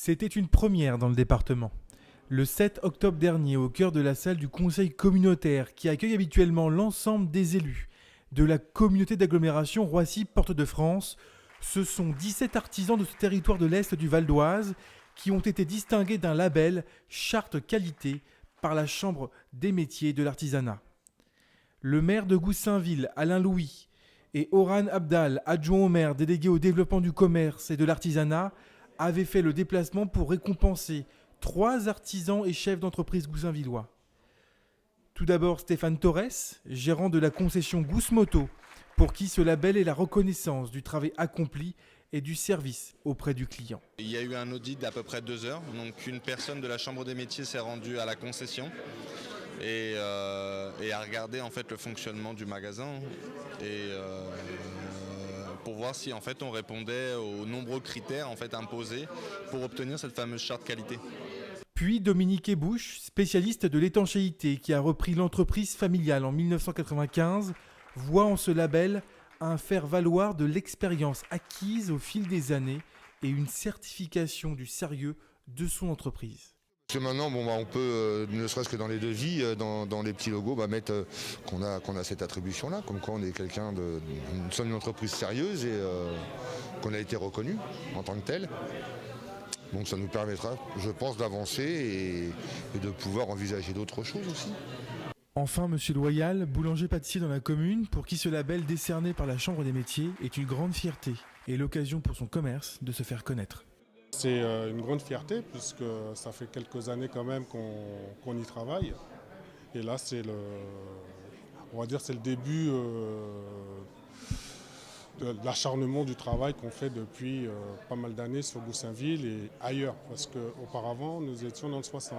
C'était une première dans le département. Le 7 octobre dernier, au cœur de la salle du conseil communautaire qui accueille habituellement l'ensemble des élus de la communauté d'agglomération Roissy-Porte-de-France, ce sont 17 artisans de ce territoire de l'Est du Val d'Oise qui ont été distingués d'un label Charte Qualité par la Chambre des métiers de l'artisanat. Le maire de Goussainville, Alain Louis, et Oran Abdal, adjoint au maire délégué au développement du commerce et de l'artisanat, avaient fait le déplacement pour récompenser 3 artisans et chefs d'entreprise goussainvillois. Tout d'abord Stéphane Torres, gérant de la concession Gousmoto, pour qui ce label est la reconnaissance du travail accompli et du service auprès du client. Il y a eu un audit d'à peu près 2 heures, donc une personne de la Chambre des métiers s'est rendue à la concession et a regardé en fait le fonctionnement du magasin pour voir si en fait on répondait aux nombreux critères en fait imposés pour obtenir cette fameuse charte qualité. Puis Dominique Ebouche, spécialiste de l'étanchéité qui a repris l'entreprise familiale en 1995, voit en ce label un faire-valoir de l'expérience acquise au fil des années et une certification du sérieux de son entreprise. Parce que maintenant, on peut, ne serait-ce que dans les devis, dans les petits logos, mettre qu'on a cette attribution-là, comme quoi on est nous sommes une entreprise sérieuse et qu'on a été reconnu en tant que tel. Donc ça nous permettra, je pense, d'avancer et de pouvoir envisager d'autres choses aussi. Enfin, Monsieur Loyal, boulanger-pâtissier dans la commune, pour qui ce label décerné par la Chambre des métiers est une grande fierté et l'occasion pour son commerce de se faire connaître. C'est une grande fierté puisque ça fait quelques années quand même qu'on y travaille. Et là, on va dire, c'est le début de l'acharnement du travail qu'on fait depuis pas mal d'années sur Goussainville et ailleurs. Parce qu'auparavant, nous étions dans le 60.